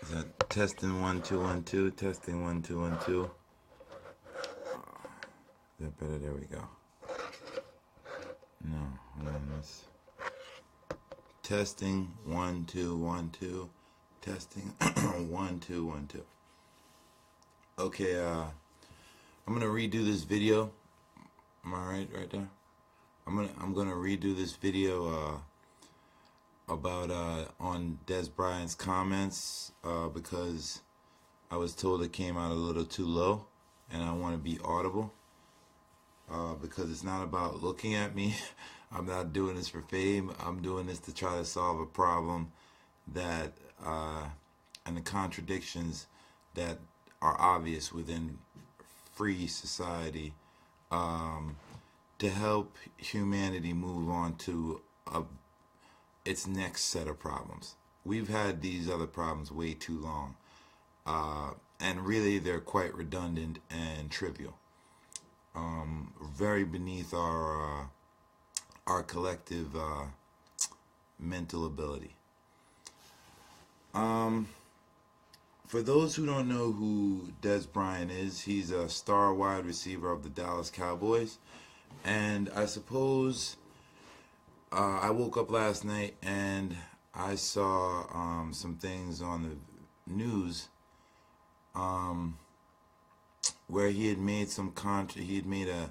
Is that testing 1 2 1 2? Testing 1 2 1 2. Is that better? There we go. No, hold on. This testing 1 2 1 2. Testing 1 2 1 2. Okay, I'm gonna redo this video. Am I right there? I'm gonna redo this video about on Dez Bryant's comments because I was told it came out a little too low, and I want to be audible because it's not about looking at me. I'm not doing this for fame. I'm doing this to try to solve a problem that and the contradictions that are obvious within free society, to help humanity move on to its next set of problems. We've had these other problems way too long, and really they're quite redundant and trivial, very beneath our collective mental ability. For those who don't know who Dez Bryant is, he's a star wide receiver of the Dallas Cowboys. And I suppose I woke up last night and I saw some things on the news where he had made a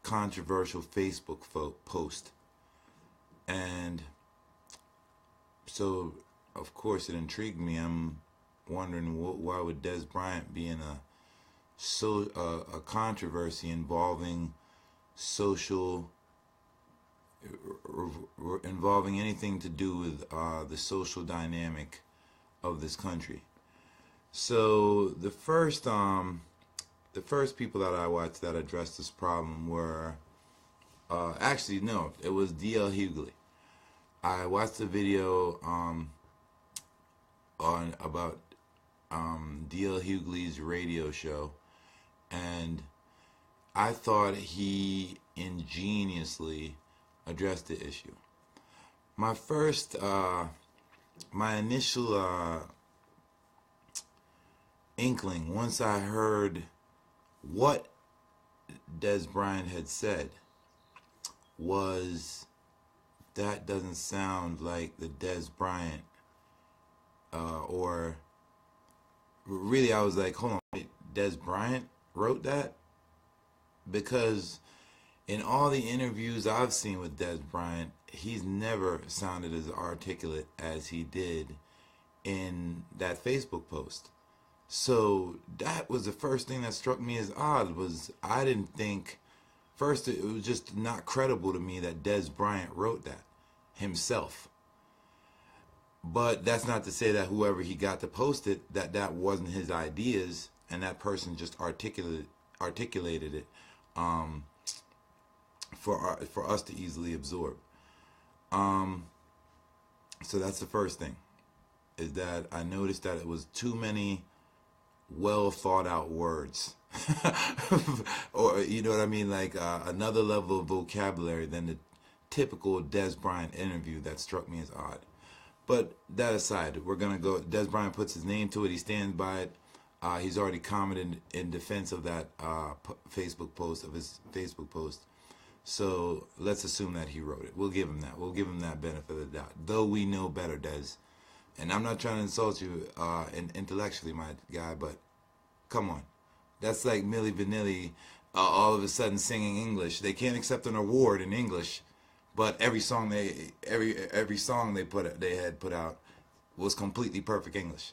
controversial Facebook post. And so, of course, it intrigued me. I'm wondering why would Dez Bryant be in a controversy involving involving anything to do with the social dynamic of this country. So the first people that I watched that addressed this problem were actually no, it was D.L. Hughley. I watched the video on about D.L. Hughley's radio show, and I thought he ingeniously addressed the issue. My initial inkling, once I heard what Dez Bryant had said, was that doesn't sound like the Dez Bryant, or really I was like, hold on, Dez Bryant wrote that? Because in all the interviews I've seen with Dez Bryant, he's never sounded as articulate as he did in that Facebook post. So that was the first thing that struck me as odd. Was I didn't think, first it was just not credible to me that Dez Bryant wrote that himself. But that's not to say that whoever he got to post it, that wasn't his ideas, and that person just articulated it for us to easily absorb. So that's the first thing, is that I noticed that it was too many well thought out words, or you know what I mean, like another level of vocabulary than the typical Dez Bryant interview that struck me as odd. But that aside, we're gonna go. Dez Bryant puts his name to it. He stands by it. He's already commented in defense of that Facebook post. So let's assume that he wrote it. We'll give him that. We'll give him that benefit of the doubt. Though we know better, Dez. And I'm not trying to insult you intellectually, my guy, but come on. That's like Milli Vanilli all of a sudden singing English. They can't accept an award in English, but every song they had put out was completely perfect English.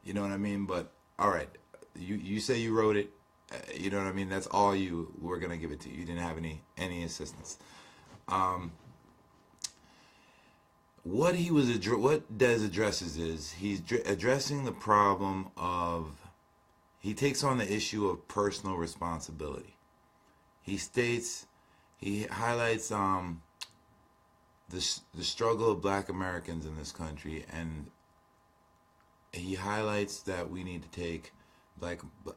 You know what I mean? But all right, you say you wrote it. You know what I mean? That's all you. We're gonna give it to you. You didn't have any assistance. What Dez addresses is he's addressing the problem of, he takes on the issue of personal responsibility. He highlights the struggle of Black Americans in this country, and he highlights that we need to take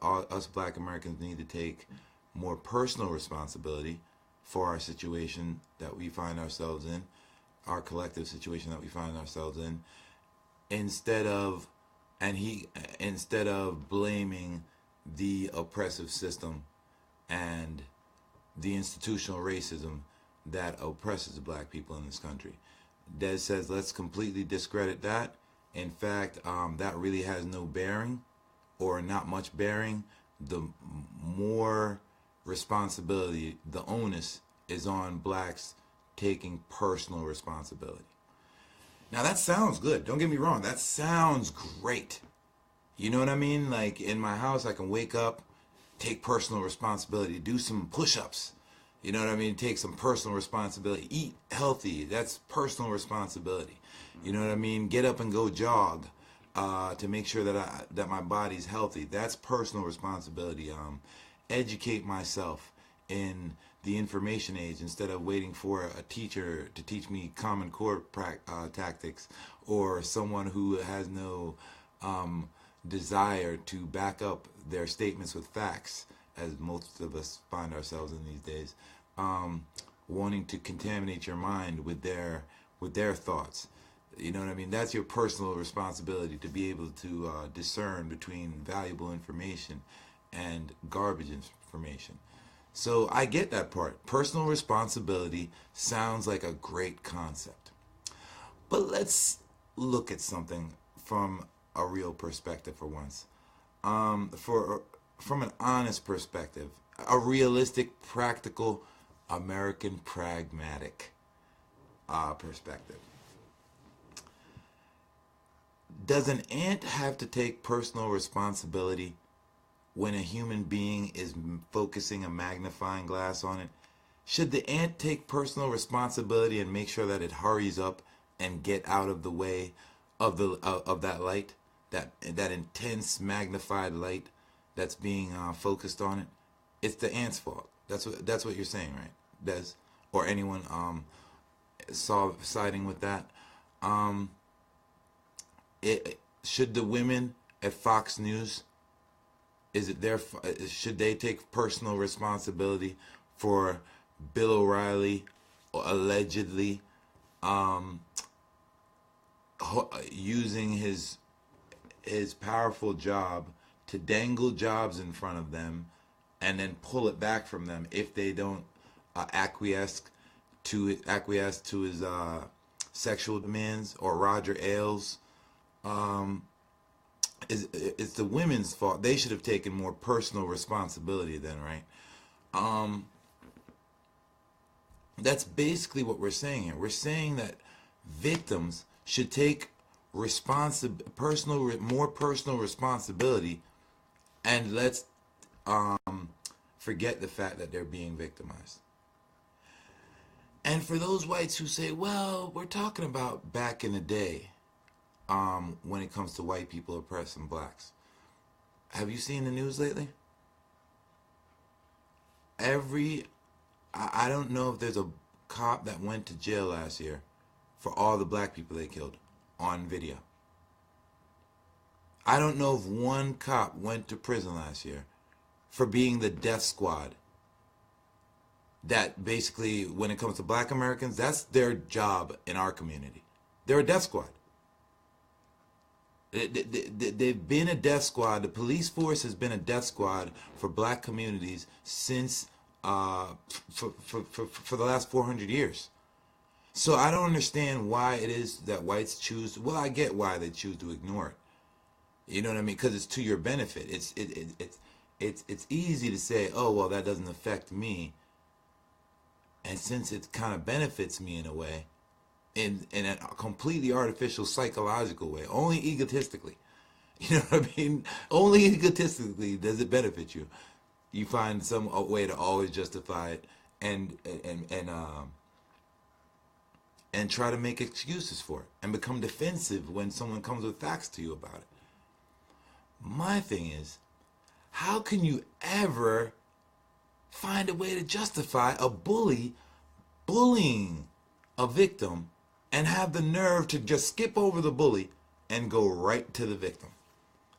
us Black Americans need to take more personal responsibility for our situation that we find ourselves in, our collective situation that we find ourselves in, instead of and he, instead of blaming the oppressive system and the institutional racism that oppresses black people in this country, Dez says, let's completely discredit that. In fact, that really has no bearing, or not much bearing. The more responsibility, the onus is on blacks taking personal responsibility. Now that sounds good. Don't get me wrong. That sounds great. You know what I mean? Like in my house, I can wake up, take personal responsibility, do some push-ups. You know what I mean? Take some personal responsibility. Eat healthy. That's personal responsibility. You know what I mean? Get up and go jog to make sure that my body's healthy. That's personal responsibility. Educate myself in the information age instead of waiting for a teacher to teach me Common Core tactics, or someone who has no desire to back up their statements with facts, as most of us find ourselves in these days, wanting to contaminate your mind with their thoughts. You know what I mean? That's your personal responsibility, to be able to discern between valuable information and garbage information. So I get that part. Personal responsibility sounds like a great concept. But let's look at something from a real perspective for once. From an honest perspective, a realistic, practical, American pragmatic perspective. Does an ant have to take personal responsibility when a human being is focusing a magnifying glass on it? Should the ant take personal responsibility and make sure that it hurries up and get out of the way of that light, that intense magnified light that's being focused on it? It's the ant's fault. That's what you're saying, right, Dez? Or anyone siding with that? Should the women at Fox News, should they take personal responsibility for Bill O'Reilly allegedly using his powerful job to dangle jobs in front of them and then pull it back from them if they don't acquiesce to his sexual demands? Or Roger Ailes? It's the women's fault. They should have taken more personal responsibility then, right? That's basically what we're saying here. We're saying that victims should take more personal responsibility, and let's forget the fact that they're being victimized. And for those whites who say, well, we're talking about back in the day, when it comes to white people oppressing blacks. Have you seen the news lately? I don't know if there's a cop that went to jail last year for all the black people they killed on video. I don't know if one cop went to prison last year for being the death squad. That basically, when it comes to black Americans, that's their job in our community. They're a death squad. They've been a death squad. The police force has been a death squad for black communities since for the last 400 years. So I don't understand why it is that whites choose. Well, I get why they choose to ignore it. You know what I mean? Because it's to your benefit. It's easy to say, oh well, that doesn't affect me. And since it kind of benefits me in a way, in a completely artificial psychological way, only egotistically, you know what I mean? Only egotistically does it benefit you. You find some way to always justify it and try to make excuses for it and become defensive when someone comes with facts to you about it. My thing is, how can you ever find a way to justify a bullying a victim and have the nerve to just skip over the bully and go right to the victim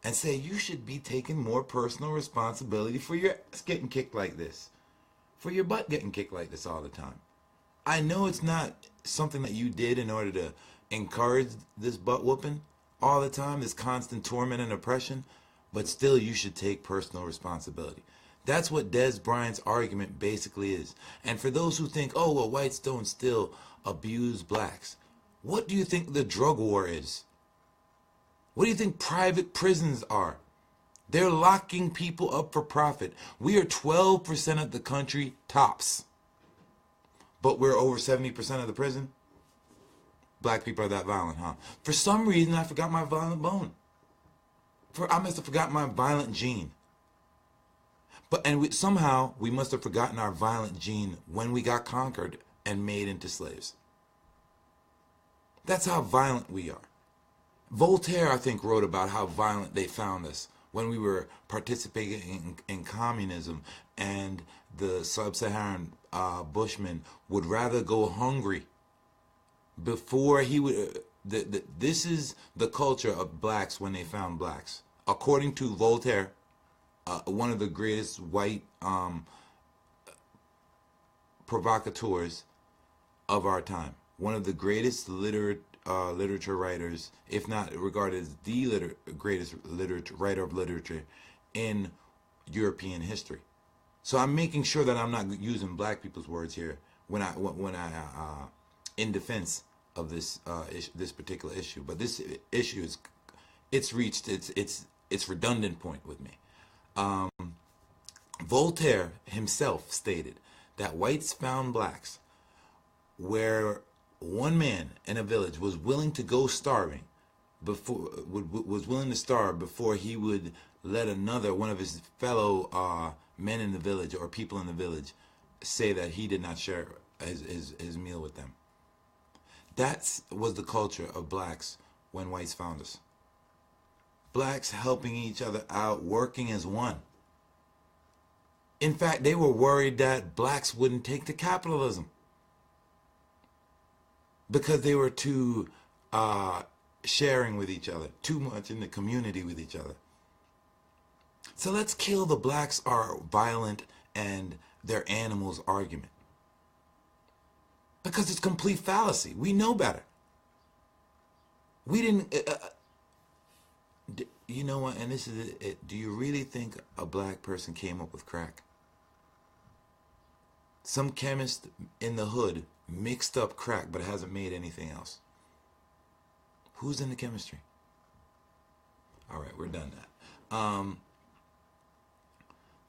and say you should be taking more personal responsibility for your ass getting kicked like this, for your butt getting kicked like this all the time? I know it's not something that you did in order to encourage this butt whooping all the time, this constant torment and oppression, but still you should take personal responsibility. That's what Dez Bryant's argument basically is. And for those who think, oh, well, whites don't still abuse blacks, what do you think the drug war is? What do you think private prisons are? They're locking people up for profit. We are 12% of the country tops. But we're over 70% of the prison? Black people are that violent, huh? For some reason, I forgot my violent bone. I must have forgotten my violent gene. Somehow, we must have forgotten our violent gene when we got conquered and made into slaves. That's how violent we are. Voltaire, I think, wrote about how violent they found us when we were participating in communism, and the sub-Saharan Bushmen would rather go hungry before he would. This is the culture of blacks when they found blacks. According to Voltaire, one of the greatest white provocateurs of our time, one of the greatest literature writers, if not regarded as the greatest writer of literature in European history. So I'm making sure that I'm not using black people's words here when I in defense of this particular issue. But this issue it's reached its redundant point with me. Voltaire himself stated that whites found blacks where one man in a village was willing to go starving was willing to starve before he would let one of his fellow men in the village or people in the village say that he did not share his meal with them. That was the culture of blacks when whites found us. Blacks helping each other out, working as one. In fact, they were worried that blacks wouldn't take to capitalism because they were too sharing with each other, too much in the community with each other. So let's kill the blacks are violent and they're animals argument. Because it's complete fallacy. We know better. We didn't... you know what? And this is it. Do you really think a black person came up with crack? Some chemist in the hood mixed up crack, but hasn't made anything else. Who's in the chemistry? All right, we're done that.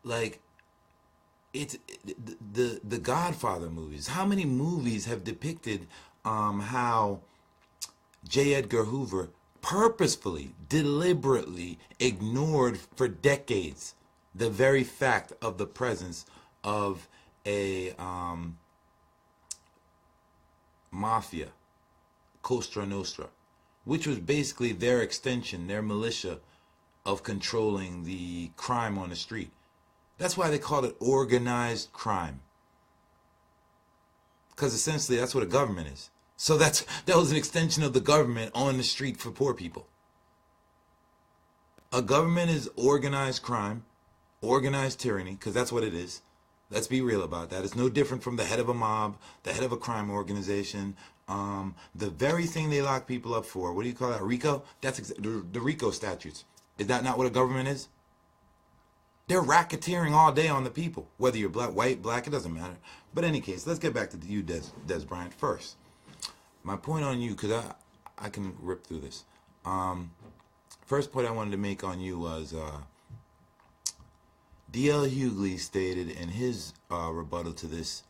Like, it's the Godfather movies. How many movies have depicted how J. Edgar Hoover purposefully, deliberately ignored for decades the very fact of the presence of a mafia, Cosa Nostra, which was basically their extension, their militia of controlling the crime on the street. That's why they called it organized crime. Because essentially that's what a government is. So that was an extension of the government on the street for poor people. A government is organized crime, organized tyranny, because that's what it is. Let's be real about that. It's no different from the head of a mob, the head of a crime organization. The very thing they lock people up for, what do you call that, RICO? That's the RICO statutes. Is that not what a government is? They're racketeering all day on the people. Whether you're black, white, black, it doesn't matter. But in any case, let's get back to you, Dez Bryant, first. My point on you, because I can rip through this. First point I wanted to make on you was D.L. Hughley stated in his rebuttal to this,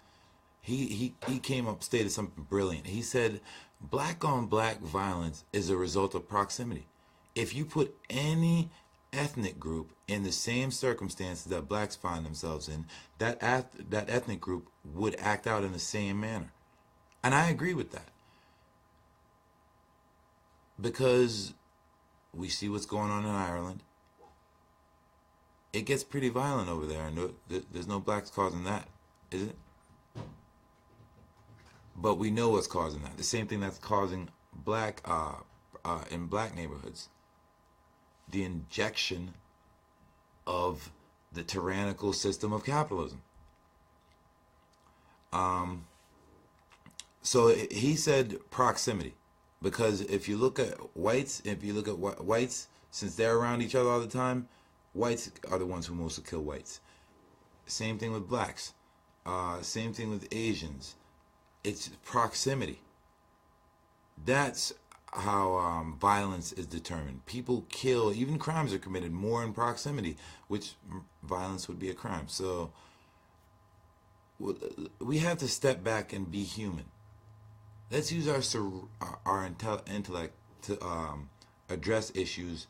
he came up, stated something brilliant. He said, black on black violence is a result of proximity. If you put any ethnic group in the same circumstances that blacks find themselves in, that ethnic group would act out in the same manner. And I agree with that. Because we see what's going on in Ireland. It gets pretty violent over there, and there's no blacks causing that, is it? But we know what's causing that. The same thing that's causing black in black neighborhoods. The injection of the tyrannical system of capitalism. So he said proximity. Because if you look at whites, whites, since they're around each other all the time, whites are the ones who mostly kill whites. Same thing with blacks. Same thing with Asians. It's proximity. That's how violence is determined. People kill, even crimes are committed more in proximity, which violence would be a crime. So we have to step back and be human. Let's use our intellect to address issues.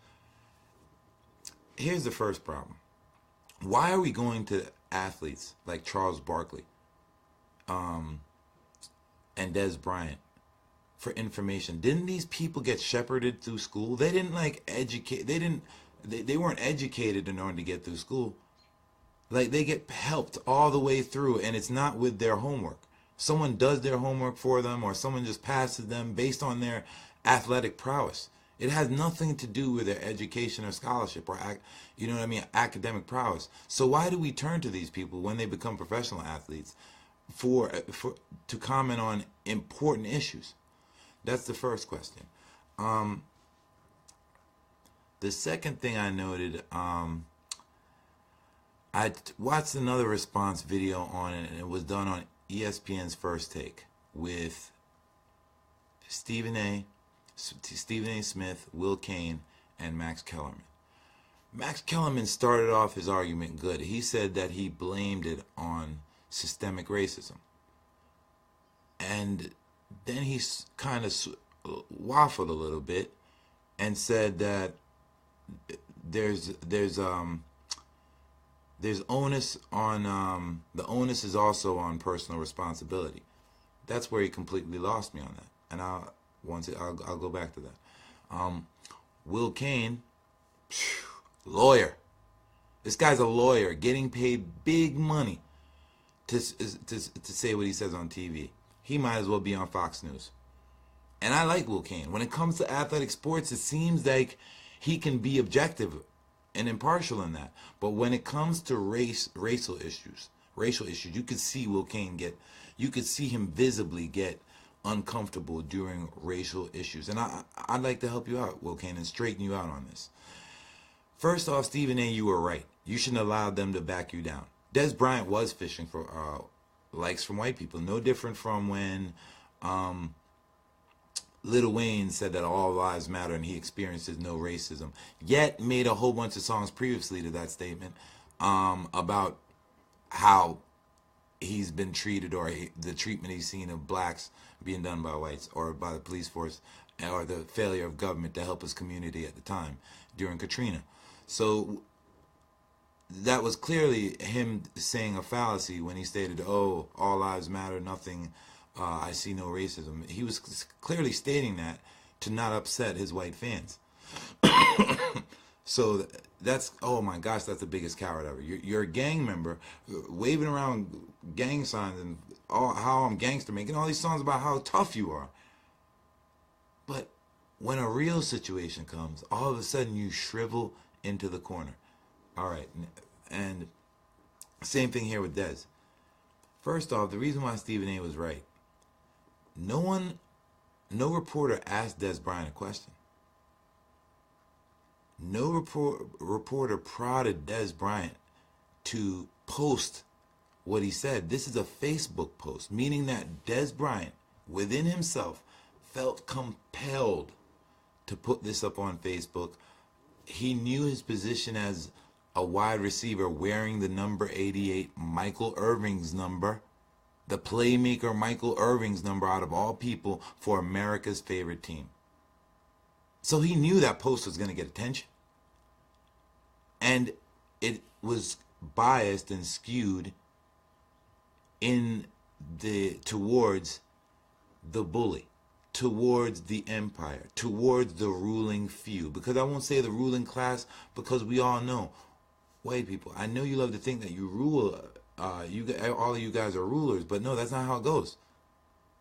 Here's the first problem. Why are we going to athletes like Charles Barkley and Dez Bryant for information? Didn't these people get shepherded through school? They didn't educate. They weren't educated in order to get through school. Like, they get helped all the way through, and it's not with their homework. Someone does their homework for them, or someone just passes them based on their athletic prowess. It has nothing to do with their education or scholarship or, you know what I mean, academic prowess. So why do we turn to these people when they become professional athletes to comment on important issues? That's the first question. The second thing I noted, I watched another response video on it, and it was done on ESPN's First Take with Stephen A. Smith, Will Cain, and Max Kellerman. Max Kellerman started off his argument good. He said that he blamed it on systemic racism. And then he kind of waffled a little bit and said that there's onus on the onus is also on personal responsibility. That's where he completely lost me on that, and I'll go back to that. Will Cain, lawyer. This guy's a lawyer getting paid big money to say what he says on TV. He might as well be on Fox News. And I like Will Cain. When it comes to athletic sports, it seems like he can be objective and impartial in that. But when it comes to racial issues, you could see Will Cain you could see him visibly get uncomfortable during racial issues. And I'd like to help you out, Will Cain, and straighten you out on this. First off, Stephen A., you were right. You shouldn't allow them to back you down. Dez Bryant was fishing for likes from white people. No different from when Lil Wayne said that all lives matter and he experiences no racism. Yet made a whole bunch of songs previously to that statement about how he's been treated, or the treatment he's seen of blacks being done by whites or by the police force, or the failure of government to help his community at the time during Katrina. So that was clearly him saying a fallacy when he stated, oh, all lives matter, nothing, I see no racism. He was clearly stating that to not upset his white fans. So that's, oh my gosh, that's the biggest coward ever. You're a gang member waving around gang signs and how I'm gangster, making all these songs about how tough you are. But when a real situation comes, all of a sudden you shrivel into the corner. All right, and same thing here with Dez. First off, the reason why Stephen A. was right, no reporter asked Dez Bryant a question. No reporter prodded Dez Bryant to post what he said. This is a Facebook post, meaning that Dez Bryant, within himself, felt compelled to put this up on Facebook. He knew his position as a wide receiver wearing the number 88, Michael Irving's number, the playmaker Michael Irving's number out of all people for America's favorite team. So he knew that post was going to get attention. And it was biased and skewed towards the bully, towards the empire, towards the ruling few. Because I won't say the ruling class, because we all know, white people, I know you love to think that you rule, all of you guys are rulers, but no, that's not how it goes.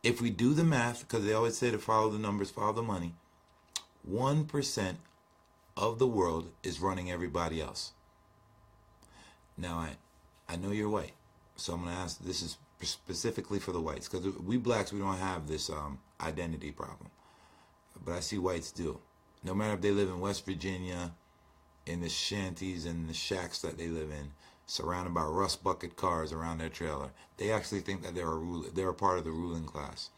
If we do the math, because they always say to follow the numbers, follow the money, 1% of the world is running everybody else. Now, I know you're white, so I'm going to ask, this is specifically for the whites, because we blacks, we don't have this identity problem. but I see whites do. No matter if they live in West Virginia, in the shanties and the shacks that they live in, surrounded by rust bucket cars around their trailer, they actually think that they're a part of the ruling class.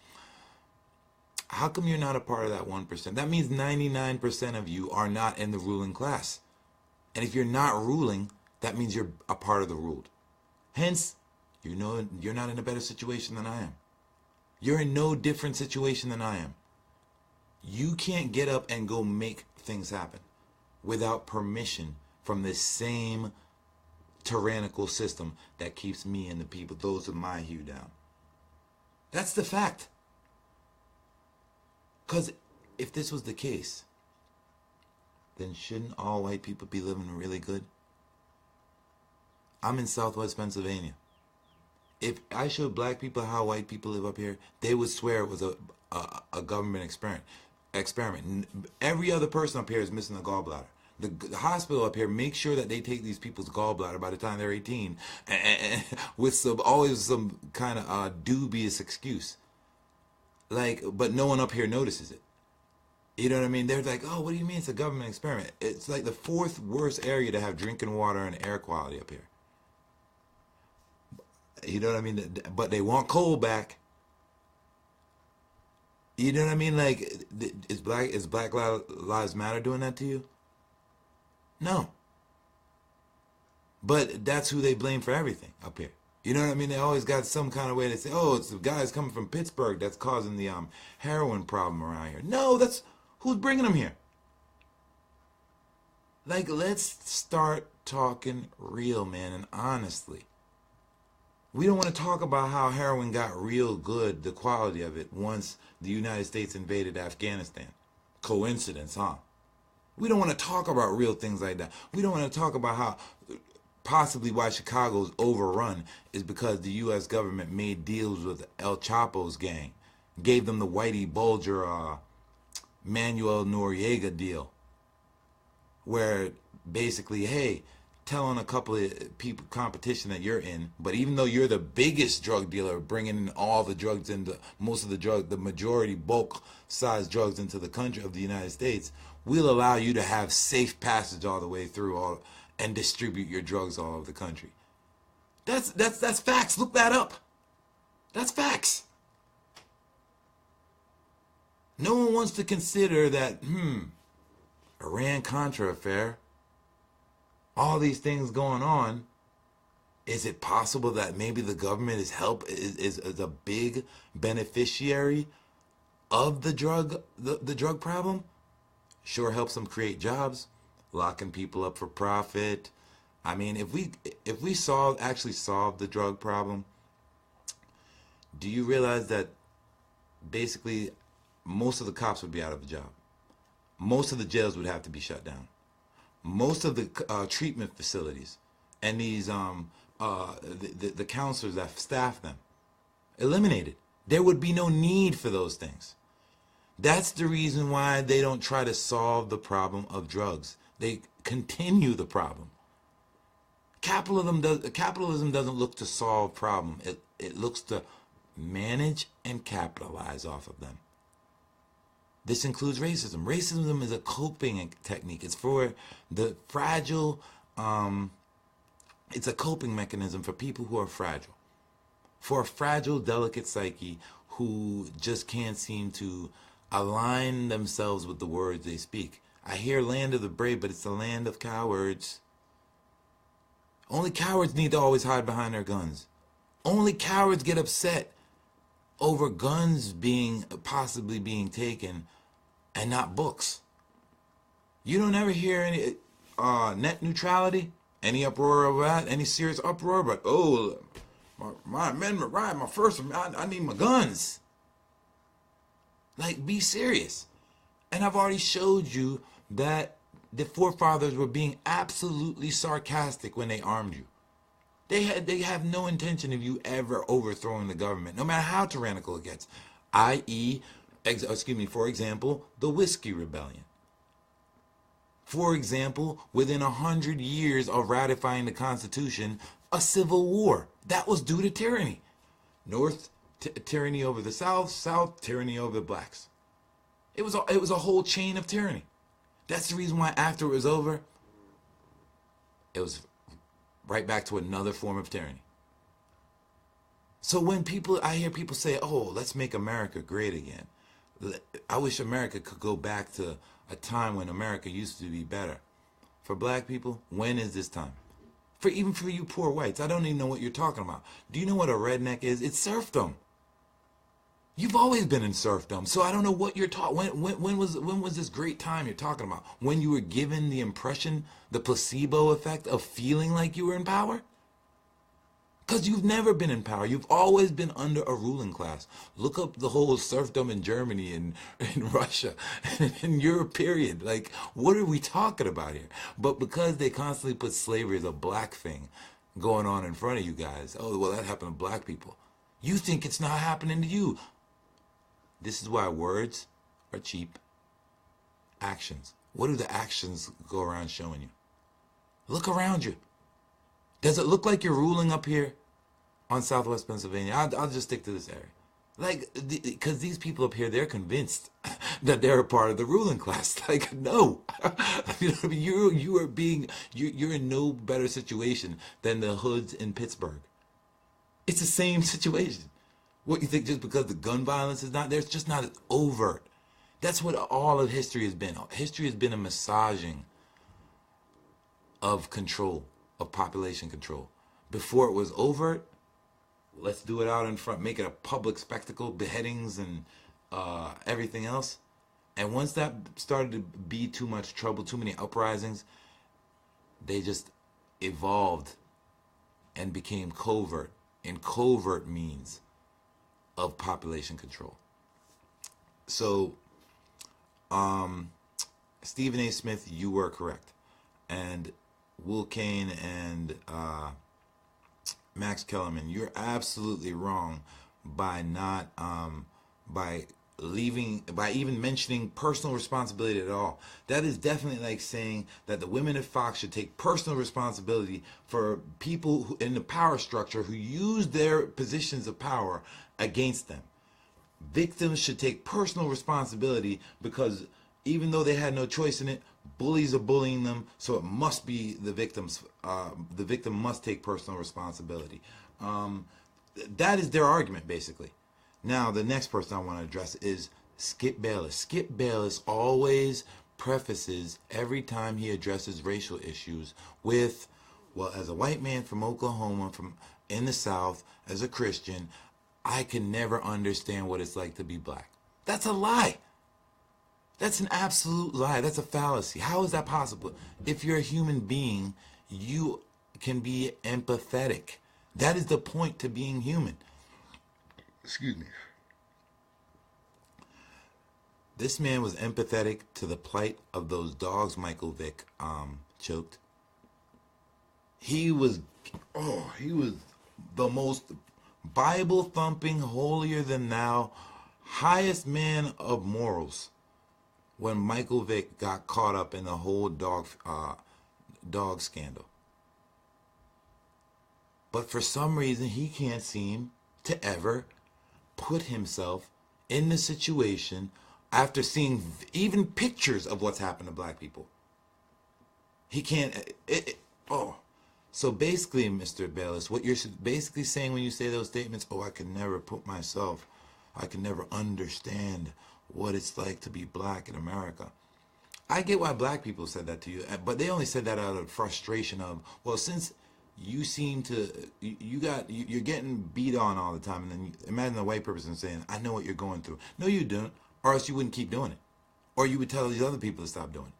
How come you're not a part of that 1%? That means 99% of you are not in the ruling class. And if you're not ruling, that means you're a part of the ruled. Hence, you know you're not in a better situation than I am. You're in no different situation than I am. You can't get up and go make things happen without permission from the same tyrannical system that keeps me and the people, those of my hue, down. That's the fact. Because if this was the case, then shouldn't all white people be living really good? I'm in Southwest Pennsylvania. If I showed black people how white people live up here, they would swear it was a government experiment. Every other person up here is missing a gallbladder. The hospital up here makes sure that they take these people's gallbladder by the time they're 18, and with always some kind of dubious excuse. But no one up here notices it. You know what I mean? They're like, oh, what do you mean it's a government experiment? It's like the 4th worst area to have drinking water and air quality up here. You know what I mean? But they want coal back. You know what I mean? Like, is Black Lives Matter doing that to you? No. But that's who they blame for everything up here. You know what I mean? They always got some kind of way to say, oh, it's the guys coming from Pittsburgh that's causing the heroin problem around here. No, that's who's bringing them here. Like, let's start talking real, man, and honestly. We don't want to talk about how heroin got real good, the quality of it, once the United States invaded Afghanistan. Coincidence, huh? We don't want to talk about real things like that. We don't want to talk about how possibly why Chicago's overrun is because the U.S. government made deals with El Chapo's gang, gave them the Whitey Bulger, Manuel Noriega deal, where basically, hey, telling a couple of people competition that you're in, but even though you're the biggest drug dealer, bringing in all the drugs into the majority bulk size drugs into the country of the United States, we'll allow you to have safe passage all the way through and distribute your drugs all over the country. That's facts. Look that up. That's facts. No one wants to consider that, Iran-Contra affair, all these things going on, is it possible that maybe the government is a big beneficiary of the drug problem? Sure helps them create jobs, locking people up for profit. I mean, if we actually solve the drug problem, do you realize that basically most of the cops would be out of a job? Most of the jails would have to be shut down. Most of the treatment facilities and these the counselors that staff them eliminated. There would be no need for those things. That's the reason why they don't try to solve the problem of drugs. They continue the problem. Capitalism doesn't look to solve problem. It looks to manage and capitalize off of them. This includes racism. Racism is a coping technique. It's for the fragile, it's a coping mechanism for people who are fragile. For a fragile, delicate psyche who just can't seem to align themselves with the words they speak. I hear land of the brave, but it's the land of cowards. Only cowards need to always hide behind their guns. Only cowards get upset over guns possibly being taken and not books. You don't ever hear any net neutrality, any uproar over that, any serious uproar, but oh, my amendment right, my first amendment, I need my guns. Like, be serious. And I've already showed you that the forefathers were being absolutely sarcastic when they armed you. They have no intention of you ever overthrowing the government, no matter how tyrannical it gets. I.e., for example, the Whiskey Rebellion. For example, within 100 years of ratifying the Constitution, a civil war. That was due to tyranny. North tyranny over the South, South tyranny over the blacks. It was a whole chain of tyranny. That's the reason why after it was over, it was right back to another form of tyranny. So when I hear people say, oh, let's make America great again. I wish America could go back to a time when America used to be better. For black people, when is this time? Even for you poor whites, I don't even know what you're talking about. Do you know what a redneck is? It's serfdom. You've always been in serfdom, so I don't know what you're talking. When was this great time you're talking about? When you were given the impression, the placebo effect of feeling like you were in power? Because you've never been in power. You've always been under a ruling class. Look up the whole serfdom in Germany and in Russia and in Europe, period. Like, what are we talking about here? But because they constantly put slavery as a black thing going on in front of you guys, oh, well, that happened to black people. You think it's not happening to you. This is why words are cheap. Actions. What do the actions go around showing you? Look around you. Does it look like you're ruling up here on Southwest Pennsylvania? I'll just stick to this area. Like, because these people up here, they're convinced that they're a part of the ruling class. Like, no. You know what I mean? You're in no better situation than the hoods in Pittsburgh. It's the same situation. What, you think just because the gun violence is not there, it's just not as overt. That's what all of history has been. History has been a massaging of control, of population control. Before it was overt, let's do it out in front, make it a public spectacle, beheadings and everything else. And once that started to be too much trouble, too many uprisings, they just evolved and became covert, and covert means of population control. So, Stephen A. Smith, you were correct. And Will Kane and Max Kellerman, you're absolutely wrong by not by even mentioning personal responsibility at all. That is definitely like saying that the women at Fox should take personal responsibility for people who, in the power structure, who use their positions of power against them. Victims should take personal responsibility because even though they had no choice in it, bullies are bullying them, so it must be the victims. The victim must take personal responsibility. That is their argument, basically. Now, the next person I want to address is Skip Bayless. Skip Bayless always prefaces every time he addresses racial issues with, well, as a white man from Oklahoma, from in the South, as a Christian, I can never understand what it's like to be black. That's a lie. That's an absolute lie. That's a fallacy. How is that possible? If you're a human being, you can be empathetic. That is the point to being human. Excuse me. This man was empathetic to the plight of those dogs Michael Vick choked. He was the most Bible-thumping, holier-than-thou, highest man of morals when Michael Vick got caught up in the whole dog scandal. But for some reason, he can't seem to ever put himself in the situation after seeing even pictures of what's happened to black people. He can't. So basically, Mr. Bayless, what you're basically saying when you say those statements, I can never I can never understand what it's like to be black in America. I get why black people said that to you, but they only said that out of frustration of, well, since you seem to, you're getting beat on all the time, and then you imagine a white person saying, I know what you're going through. No, you don't, or else you wouldn't keep doing it. Or you would tell these other people to stop doing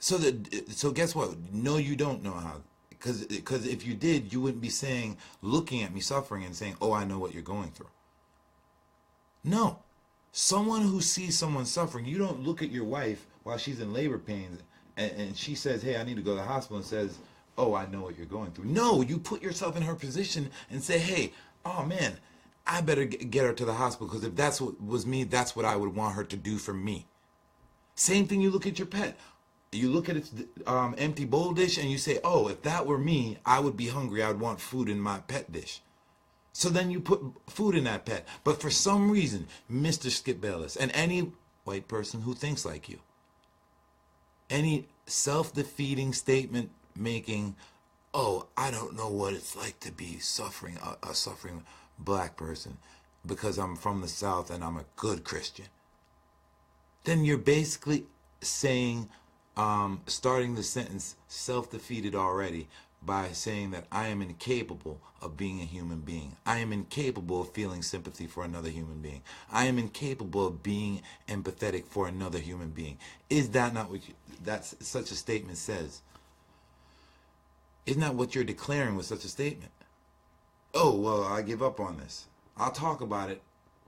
it. So guess what? No, you don't know how. Because if you did, you wouldn't be saying, looking at me suffering and saying, I know what you're going through. No. Someone who sees someone suffering, you don't look at your wife while she's in labor pains and she says, hey, I need to go to the hospital, and says, I know what you're going through. No, you put yourself in her position and say, hey, man, I better get her to the hospital, because if that's what was me, that's what I would want her to do for me. Same thing, you look at your pet. You look at its empty bowl dish and you say, if that were me, I would be hungry. I would want food in my pet dish. So then you put food in that pet. But for some reason, Mr. Skip Bayless and any white person who thinks like you. Any self-defeating statement making, oh, I don't know what it's like to be suffering, a suffering black person because I'm from the South and I'm a good Christian. Then you're basically saying, starting the sentence self-defeated already by saying that I am incapable of being a human being. I am incapable of feeling sympathy for another human being. I am incapable of being empathetic for another human being. Is that not what that's such a statement says? Isn't that what you're declaring with such a statement? Oh, well, I give up on this. I'll talk about it,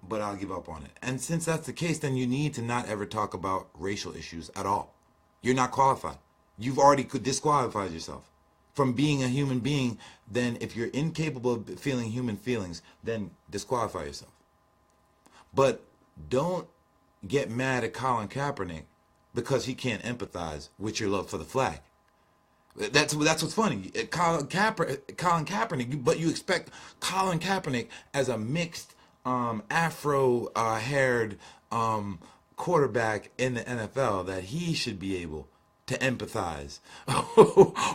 but I'll give up on it. And since that's the case, then you need to not ever talk about racial issues at all. You're not qualified. You've already disqualified yourself from being a human being. Then if you're incapable of feeling human feelings, then disqualify yourself. But don't get mad at Colin Kaepernick because he can't empathize with your love for the flag. That's what's funny. Colin Kaepernick, but you expect Colin Kaepernick as a mixed Afro-haired quarterback in the NFL that he should be able to empathize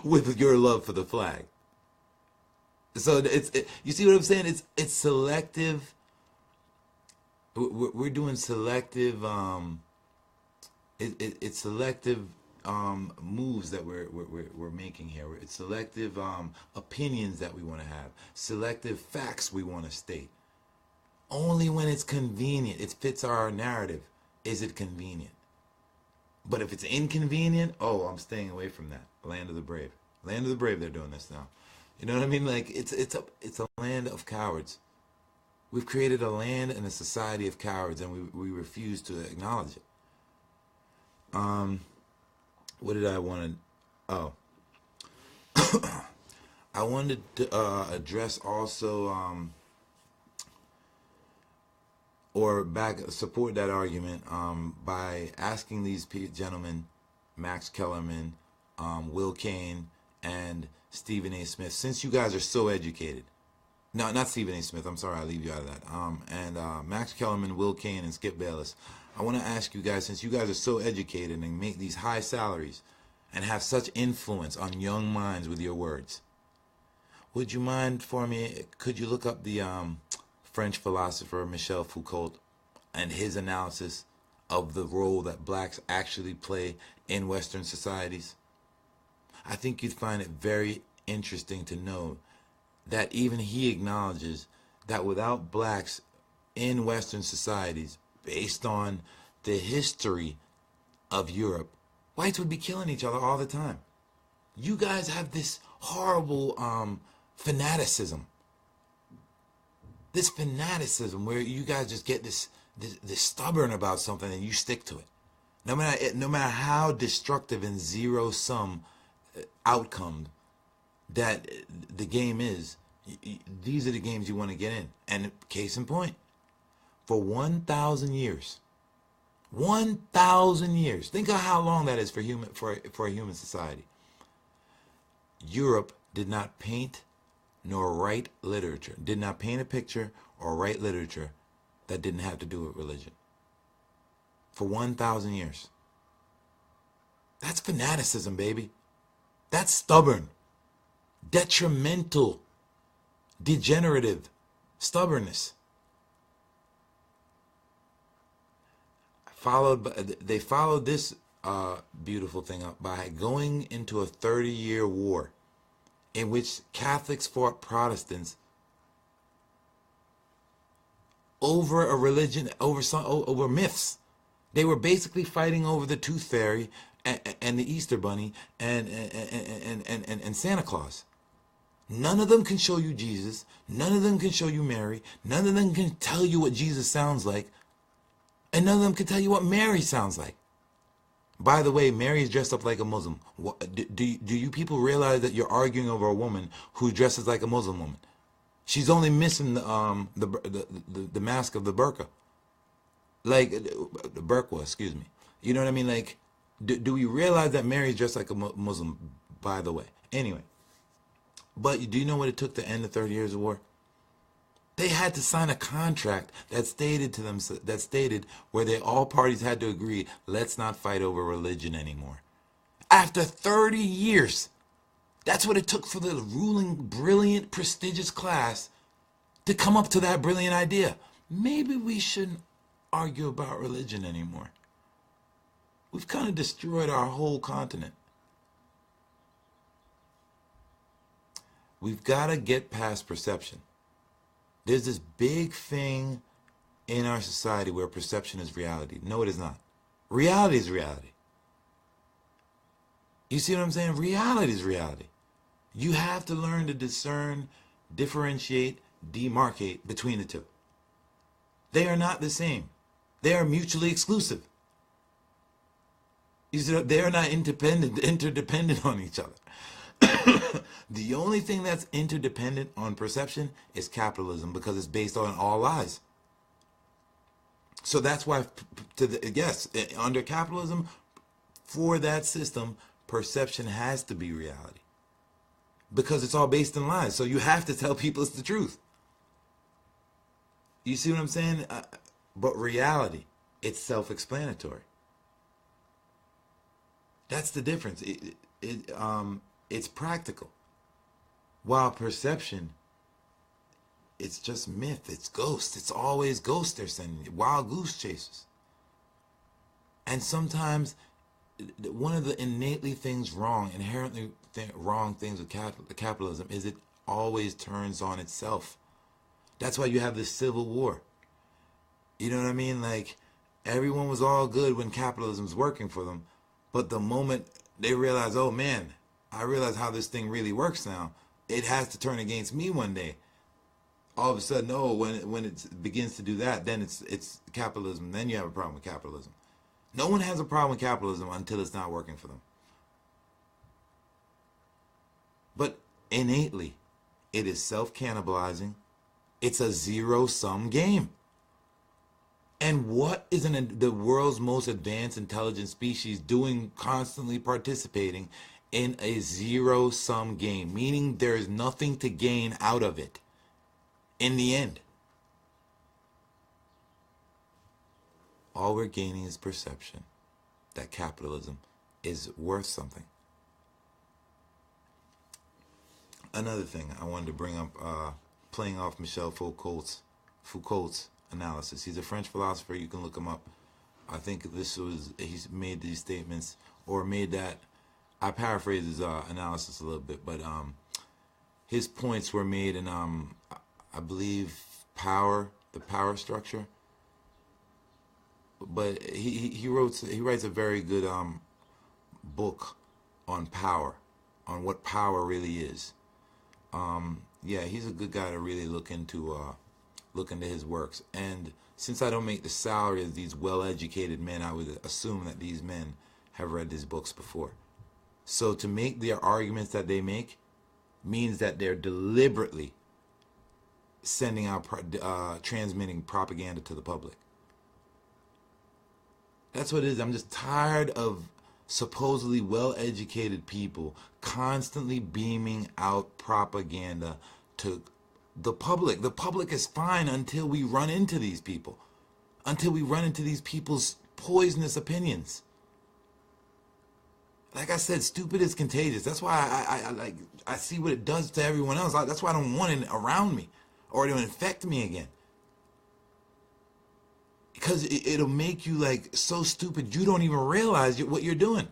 with your love for the flag. So you see what I'm saying? It's selective. We're doing selective. It's selective moves that we're making here. It's selective opinions that we want to have. Selective facts we want to state. Only when it's convenient, it fits our narrative, is it convenient. But if it's inconvenient, oh, I'm staying away from that. Land of the brave. Land of the brave, they're doing this now. You know what I mean? Like, it's a land of cowards. We've created a land and a society of cowards, and we refuse to acknowledge it. What did I want to... Oh. I wanted to address also... or support that argument by asking these gentlemen, Max Kellerman, Will Cain, and Stephen A. Smith, since you guys are so educated. No, not Stephen A. Smith. I'm sorry, I'll leave you out of that. And Max Kellerman, Will Cain, and Skip Bayless. I want to ask you guys, since you guys are so educated and make these high salaries and have such influence on young minds with your words, would you mind for me, could you look up the French philosopher Michel Foucault and his analysis of the role that blacks actually play in Western societies? I think you'd find it very interesting to know that even he acknowledges that without blacks in Western societies, based on the history of Europe, whites would be killing each other all the time. You guys have this horrible fanaticism. This fanaticism where you guys just get this stubborn about something and you stick to it. No matter how destructive and zero-sum outcome that the game is, these are the games you want to get in. And case in point, for 1,000 years, 1,000 years, think of how long that is for a human society. Europe did not paint nor write literature, did not paint a picture or write literature that didn't have to do with religion. For 1,000 years. That's fanaticism, baby. That's stubborn, detrimental, degenerative stubbornness. They followed this beautiful thing up by going into a 30-year war in which Catholics fought Protestants over a religion, over myths. They were basically fighting over the Tooth Fairy and the Easter Bunny and Santa Claus. None of them can show you Jesus. None of them can show you Mary. None of them can tell you what Jesus sounds like. And none of them can tell you what Mary sounds like. By the way, Mary is dressed up like a Muslim. Do you people realize that you're arguing over a woman who dresses like a Muslim woman? She's only missing the mask of the burqa. Like, the burqa, excuse me. You know what I mean? Like, do we realize that Mary is dressed like a Muslim, by the way? Anyway. But do you know what it took to end the 30 Years of War? They had to sign a contract that stated where all parties had to agree, let's not fight over religion anymore. After 30 years, that's what it took for the ruling, brilliant, prestigious class to come up to that brilliant idea. Maybe we shouldn't argue about religion anymore. We've kind of destroyed our whole continent. We've got to get past perception. There's this big thing in our society where perception is reality. No, it is not. Reality is reality. You see what I'm saying? Reality is reality. You have to learn to discern, differentiate, demarcate between the two. They are not the same. They are mutually exclusive. You see, they are not interdependent on each other. The only thing that's interdependent on perception is capitalism, because it's based on all lies. So that's why, yes, under capitalism, for that system, perception has to be reality, because it's all based in lies. So you have to tell people it's the truth. You see what I'm saying? But reality, it's self-explanatory. That's the difference. It's practical. While perception, it's just myth. It's ghost. It's always ghosts they're sending you. Wild goose chases. And sometimes one of the innately things wrong, inherently wrong things with capitalism is it always turns on itself. That's why you have this civil war. You know what I mean? Like, everyone was all good when capitalism's working for them. But the moment they realize, oh man, I realize how this thing really works now, it has to turn against me one day. All of a sudden, oh, when it begins to do that, then it's capitalism. Then you have a problem with capitalism. No one has a problem with capitalism until it's not working for them. But innately, it is self-cannibalizing. It's a zero-sum game. And what is the world's most advanced intelligent species doing, constantly participating in a zero-sum game? Meaning there's nothing to gain out of it in the end. All we're gaining is perception that capitalism is worth something. Another thing I wanted to bring up, playing off Michel Foucault's analysis. He's a French philosopher. You can look him up. I think he's made these statements, or made that, I paraphrase his analysis a little bit, but his points were made in, I believe, the power structure. But he writes a very good book on power, on what power really is. Yeah, he's a good guy to really look into his works. And since I don't make the salary of these well-educated men, I would assume that these men have read these books before. So to make their arguments that they make means that they're deliberately sending out, transmitting propaganda to the public. That's what it is. I'm just tired of supposedly well-educated people constantly beaming out propaganda to the public. The public is fine until we run into these people. Until we run into these people's poisonous opinions. Like I said, stupid is contagious. That's why I see what it does to everyone else. That's why I don't want it around me, or to infect me again. Because it'll make you like so stupid you don't even realize what you're doing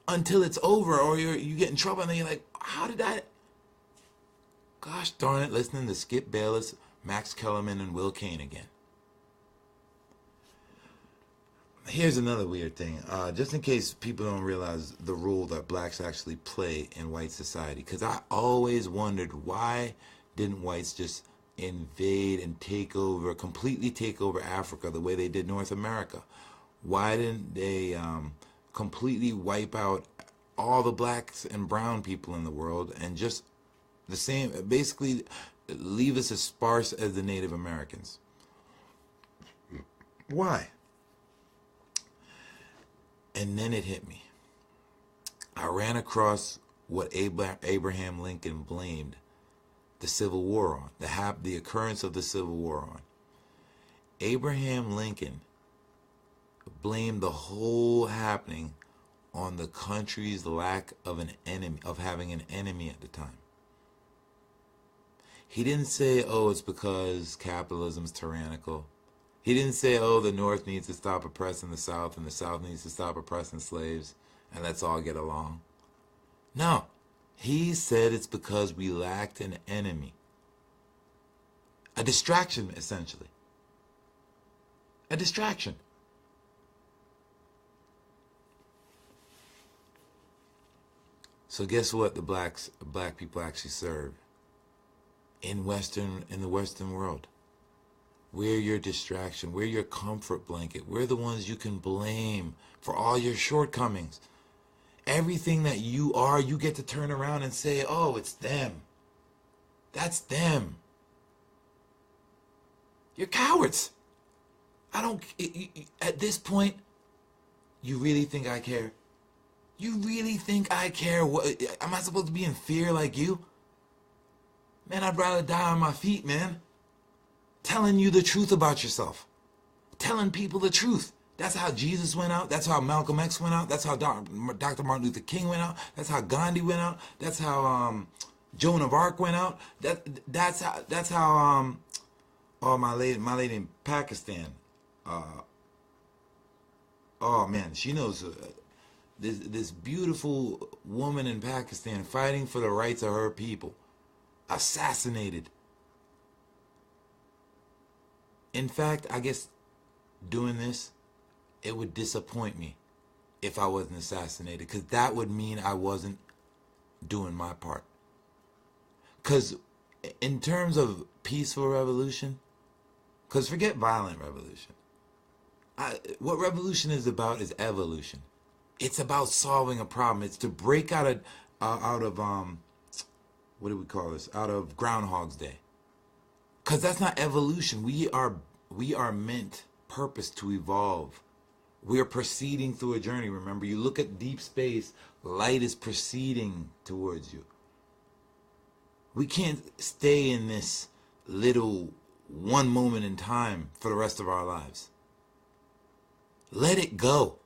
until it's over, or you get in trouble and then you're like, how did I? Gosh darn it, listening to Skip Bayless, Max Kellerman, and Will Kane again. Here's another weird thing, just in case people don't realize the role that blacks actually play in white society, because I always wondered, why didn't whites just invade and completely take over Africa the way they did North America? Why didn't they completely wipe out all the blacks and brown people in the world and just the same, basically leave us as sparse as the Native Americans? Why? And then it hit me. I ran across what Abraham Lincoln blamed the Civil War on, the occurrence of the Civil War on. Abraham Lincoln blamed the whole happening on the country's lack of an enemy, of having an enemy at the time. He didn't say, oh, it's because capitalism's tyrannical. He didn't say, oh, the North needs to stop oppressing the South and the South needs to stop oppressing slaves and let's all get along. No, he said it's because we lacked an enemy. A distraction, essentially. A distraction. So guess what the black people actually serve in the Western world? We're your distraction. We're your comfort blanket. We're the ones you can blame for all your shortcomings. Everything that you are, you get to turn around and say, oh, it's them. That's them. You're cowards. At this point, you really think I care? You really think I care? Am I supposed to be in fear like you? Man, I'd rather die on my feet, man. Telling you the truth about yourself. Telling people the truth. That's how Jesus went out. That's how Malcolm X went out. That's how Dr. Martin Luther King went out. That's how Gandhi went out. That's how Joan of Arc went out. That's how oh, my lady in Pakistan. Oh man, she knows this beautiful woman in Pakistan fighting for the rights of her people, assassinated. In fact, I guess doing this, it would disappoint me if I wasn't assassinated, because that would mean I wasn't doing my part. Because in terms of peaceful revolution, because forget violent revolution, what revolution is about is evolution. It's about solving a problem. It's to break out of what do we call this? Out of Groundhog's Day. Because that's not evolution. We are meant, purpose to evolve. We are proceeding through a journey. Remember, you look at deep space, light is proceeding towards you. We can't stay in this little one moment in time for the rest of our lives. Let it go.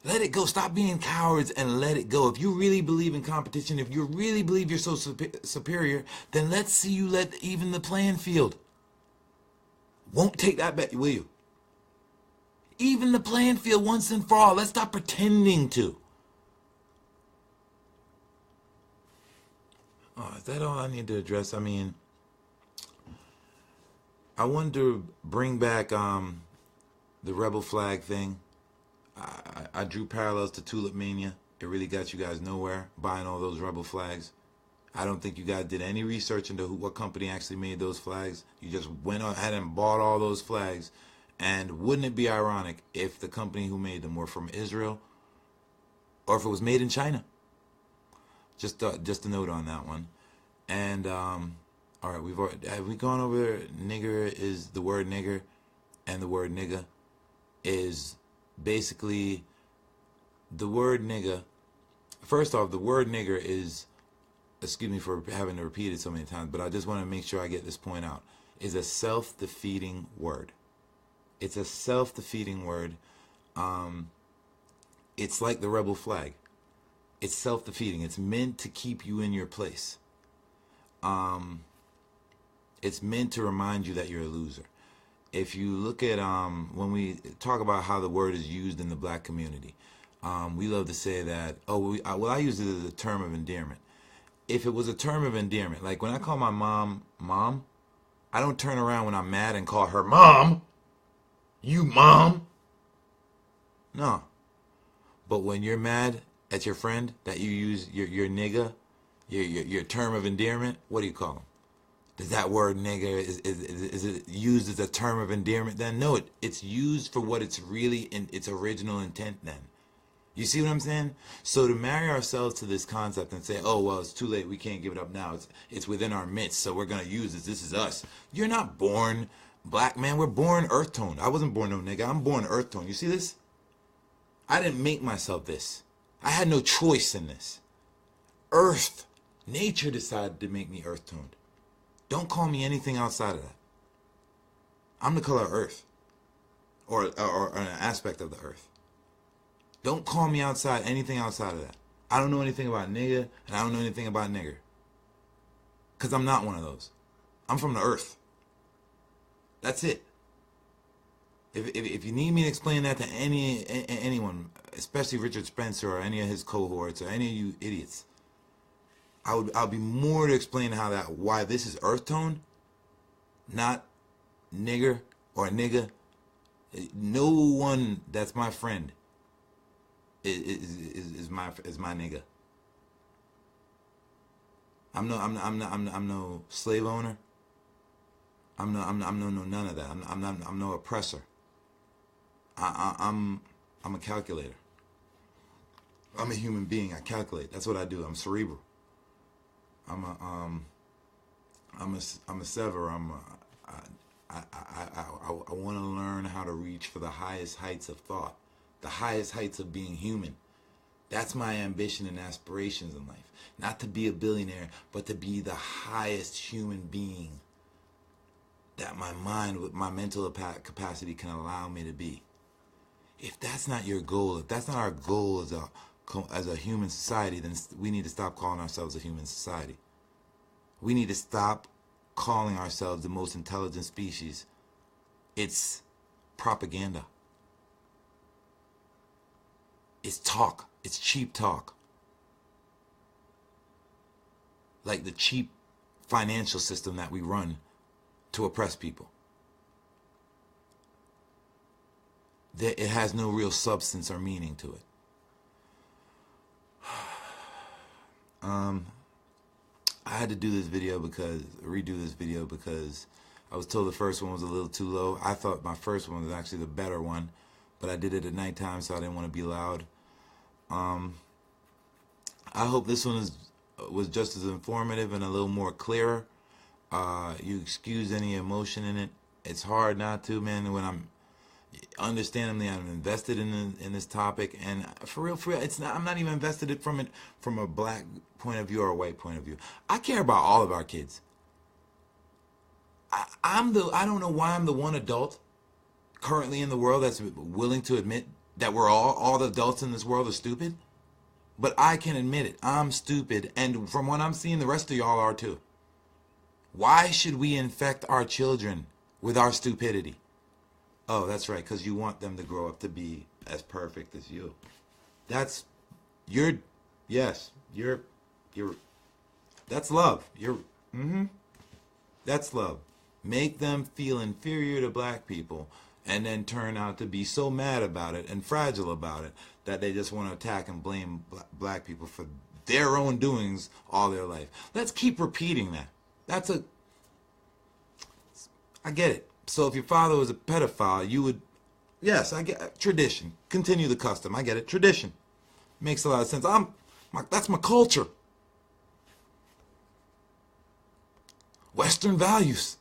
Let it go. Stop being cowards and let it go. If you really believe in competition, if you really believe you're so superior, then let's see you let even the playing field. Won't take that bet, will you? Even the playing field once and for all. Let's stop pretending to. Oh, is that all I need to address? I mean, I wanted to bring back the rebel flag thing. I drew parallels to Tulip Mania. It really got you guys nowhere buying all those rebel flags. I don't think you guys did any research into what company actually made those flags. You just went ahead and bought all those flags. And wouldn't it be ironic if the company who made them were from Israel or if it was made in China? Just a note on that one. And all right, have we gone over nigger is the word nigger, and the word nigga is basically the word nigga. First off, the word nigger is, excuse me for having to repeat it so many times, but I just want to make sure I get this point out, is a self-defeating word. It's a self-defeating word. It's like the rebel flag. It's self-defeating. It's meant to keep you in your place. It's meant to remind you that you're a loser. If you look at, when we talk about how the word is used in the black community, we love to say that, I use it as a term of endearment. If it was a term of endearment, like when I call my mom, Mom, I don't turn around when I'm mad and call her Mom. You Mom. No. But when you're mad at your friend that you use your nigga, your term of endearment, what do you call him? Does that word nigga, is it used as a term of endearment then? No, it's used for what it's really in its original intent then. You see what I'm saying? So to marry ourselves to this concept and say, oh, well, it's too late, we can't give it up now. It's within our midst, so we're going to use it. This is us. You're not born black, man. We're born earth tone. I wasn't born no nigga. I'm born earth tone. You see this? I didn't make myself this. I had no choice in this. Earth Nature decided to make me earth toned. Don't call me anything outside of that. I'm the color of earth, or an aspect of the earth. Don't call me anything outside of that. I don't know anything about nigga, and I don't know anything about nigger. Because I'm not one of those. I'm from the earth. That's it. If you need me to explain that to anyone, especially Richard Spencer or any of his cohorts or any of you idiots, I'll be more to explain why this is earth tone, not nigger or nigga. No one that's my friend is my nigga. I'm no slave owner. I'm no none of that. I'm no oppressor. I'm a calculator. I'm a human being. I calculate. That's what I do. I'm cerebral. I'm a sever. I want to learn how to reach for the highest heights of thought, the highest heights of being human. That's my ambition and aspirations in life. Not to be a billionaire, but to be the highest human being that my mind, with my mental capacity, can allow me to be. If that's not your goal, if that's not our goal as a human society, then we need to stop calling ourselves a human society. We need to stop calling ourselves the most intelligent species. It's propaganda. It's talk. It's cheap talk. Like the cheap financial system that we run to oppress people. It has no real substance or meaning to it. I had to redo this video because I was told the first one was a little too low. I thought my first one was actually the better one, but I did it at nighttime, so I didn't want to be loud. I hope this one was just as informative and a little more clearer. You excuse any emotion in it. It's hard not to, man, when I'm understandably I'm invested in this topic, and for real, it's not. I'm not even invested from a black point of view or a white point of view. I care about all of our kids. I don't know why I'm the one adult currently in the world that's willing to admit that all the adults in this world are stupid, but I can admit it. I'm stupid, and from what I'm seeing, the rest of y'all are too. Why should we infect our children with our stupidity? Oh, that's right, because you want them to grow up to be as perfect as you. That's love. That's love. Make them feel inferior to black people and then turn out to be so mad about it and fragile about it that they just want to attack and blame black people for their own doings all their life. Let's keep repeating that. I get it. So if your father was a pedophile, you would, yes, I get tradition. Continue the custom. I get it. Tradition makes a lot of sense. That's my culture. Western values.